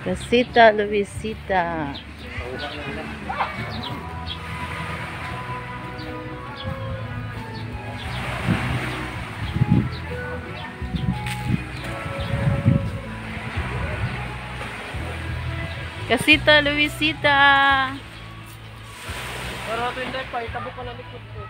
Casita Luisita. Casita Luisita. Pero ito hindi pa, itabo ka na likod ko.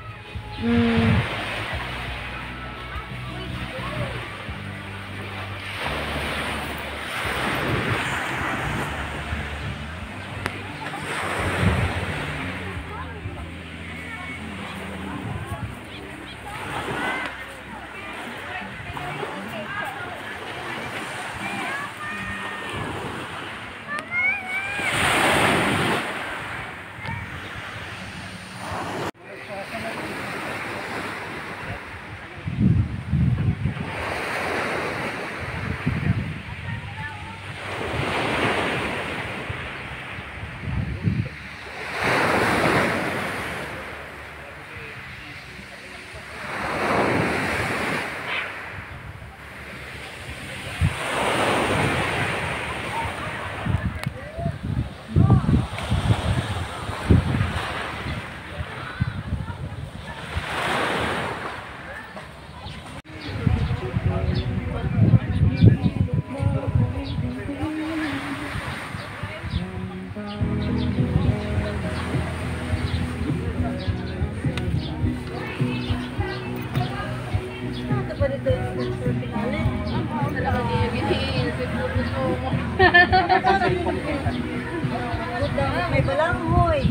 May balanghoy.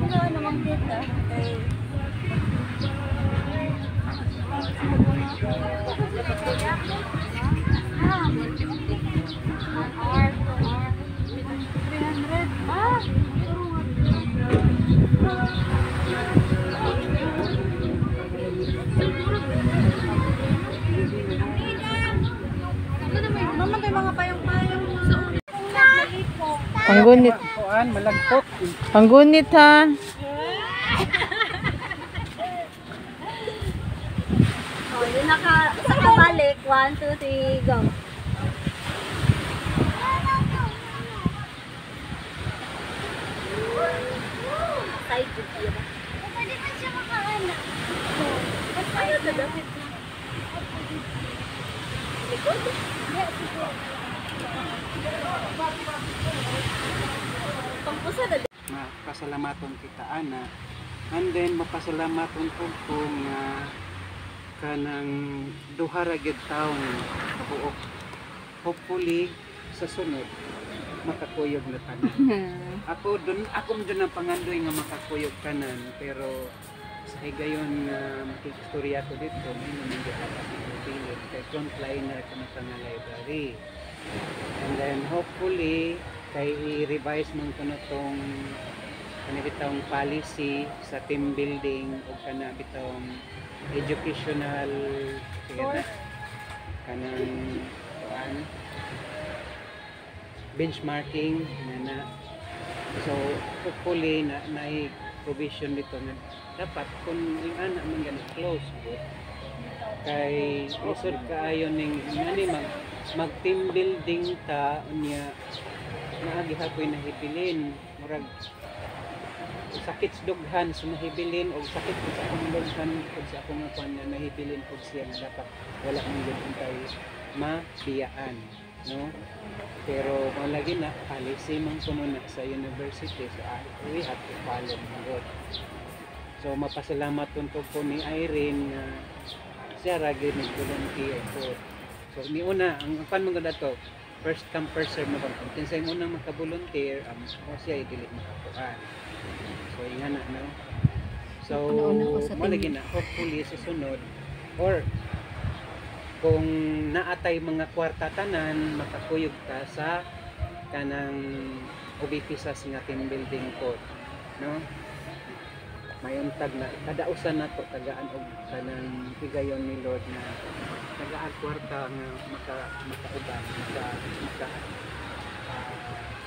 Wala namang kita. Panggunit. Malagpot. Panggunit ha. Oh, yun nakabalik. 1, 2, 3, go. Side video ba? Pwede pa siya makaanak. Ayaw sa damit. Likod? Yes, likod. Pampusa na. Mapasalamaton kita ana. And then mapasalamaton po kung kanang duha ra gyud taon kabuok. Hopefully sa sunod makakuyog na tanan. Ako dun ang pangandoy nga makakuyog tanan, pero sa higayon makikistorya ko dito may naman gyud kay frontliner ka na library. And then hopefully kay i-revise man ko na tong kanabitang policy sa team building o kanabitang educational kanang benchmarking na. So hopefully na provision dito na dapat kung yung anak man ganit close kay isod kaayo ning mag team building ta unya naagi hapoy nahibilin murag sakit sa dughan sa nahibilin o sakit sa akong dughan o sa akong kuan na nahibilin og siya nga dapat wala man gyud kay mabiyaan, no? Pero kung lagi na policy man kuno na sa university, so we have to follow good. So mapasalamat tunto po ni Irene na siya ra gyud nag-volunteer po. So ni una ang pan mo gud ato first come first serve na ba kung kinsay mo nang maka-volunteer o siya dili makakuan. So ingana no. So malagi na hopefully sa sunod or kung naatay mga kwarta tanan makakuyog ta sa kanang obipisas nga team building po, no? Mayuntag na kada usa nato tagaan og kanang higayon ni Lord na tagaan kwarta nga makauban maka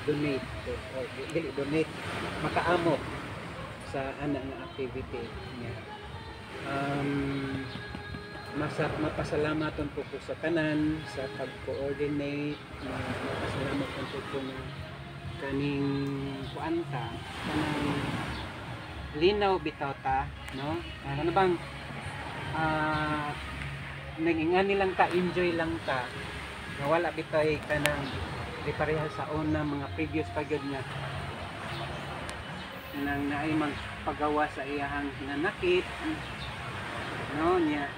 donate or dili donate makaamot sa ana nga activity niya. mapasalamaton po ko sa tanan sa pag-coordinate, mapasalamaton po ko na kaning kuanta kanang linaw bitaw ta, no? Ano bang naging lang ta, enjoy lang ta, nawala bitay kanang di pareha sa una mga previous pagod nga nang naay magpagawa sa iyahang hinanakit, no niya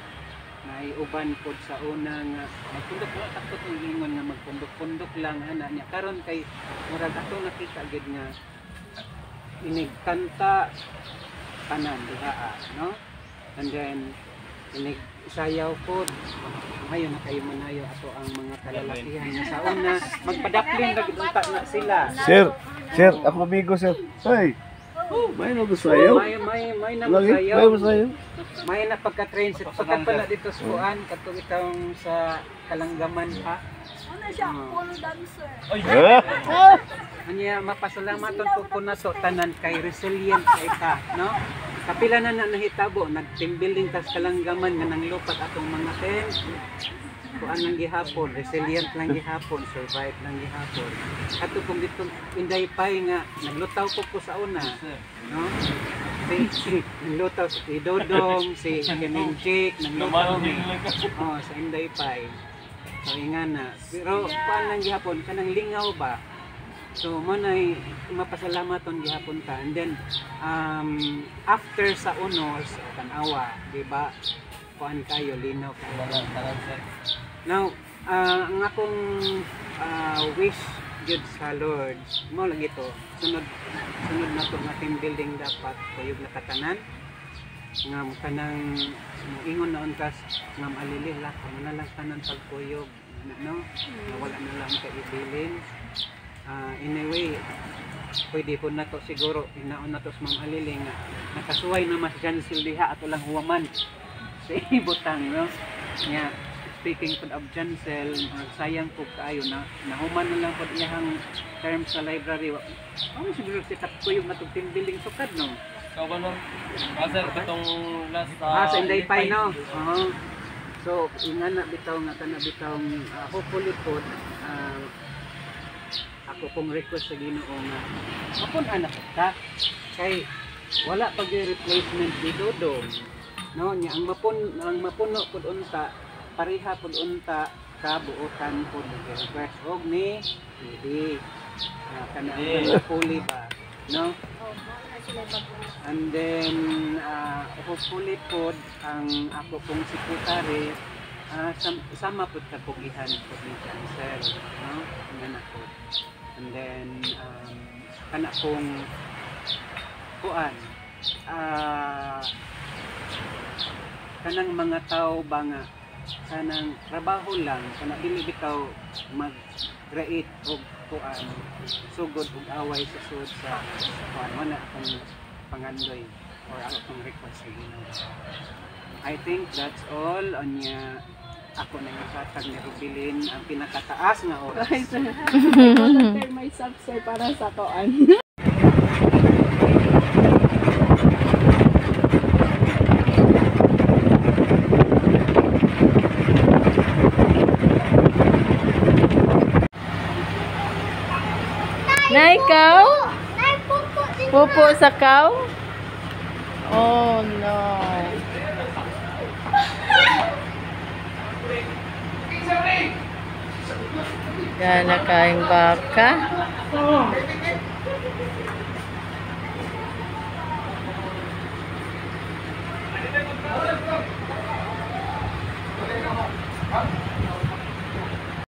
naay uban pod sa una nga magpundok lang takot ang ingon nga magpundok-pundok lang ana niya karon kay murag ato nakita gid nga inig kanta tanan diha, no? And then inig sayaw pod ngayon na kayo manayo ato ang mga kalalakihan nga sa una magpadapling nagdunta na sila. Sir, ako amigo sir. Hey. May na ba sayo? May na Lagi, sayaw. may ba sayo? May na pagka-train sa pagkat pala dito sa kuan katong itong sa Kalanggaman pa. Ano siya? Polo dancer. Anya mapasalamaton po ko na to tanan kay resilient kay ka, no? Kapila na nahitabo nag-team building tas Kalanggaman nga nang lupat atong mga tent. Kuan lang gihapon, resilient lang gihapon, survive lang gihapon. Ato kung dito inday pay nga naglutaw ko sa una, no? Si naglutaw si Dodong, si Keminjik, naglutaw sa inday pay. So ingana, pero kuan lang gihapon kanang lingaw ba? So manay mapasalamaton gihapon ta. And then after sa unos tanawa, di ba? Kuan kayo linaw kayo. Now, ang akong wish jud sa Lord, mo lagi to. Sunod na to nga team building dapat kuyog na katanan. Nga kanang ingon na untas nga malilih la kamo na lang tanan pagkuyog, no? Wala na lang kay ibilin. Anyway, pwede po na to siguro inaon na to sa Ma'am Aliling nga nakasuway na mas cancel diha ato lang huwaman sa ibutang, no? Nya speaking po of Jansel, sayang po kaayo na nahuman na lang po iyahang term sa library. Ano siguro si Tatuyog na itong team building sukad, no? So, ano? Sir, itong last... sa Inday Pay, no? So, ingana bitaw nga kana bitaw hopefully po ako pong request sa Ginoo nga mapun anak ta kay wala pag replacement di Dodo, no? Nya ang mapuno pud unta pareha pud unta kabuotan pud request og ni hindi kanang fully ba, no? And then hopefully pod ang ako pong sekretary sama pod kapugihan pod ni Chancel, no? Ngana po. And then kana pong kuan kanang mga tao ba nga kanang trabaho lang kana dili bitaw mag-create og kuan sugod og away sa sud sa kuan mana akong pangandoy or akong request sa Ginoo. I think that's all onya ako na yung katag ni Rubilin ang pinakataas nga oras. Ay, sir. I may sub, sir, para sa koan. Na ikaw? Pupo sa kaw? Oh no. Gana kaing baka.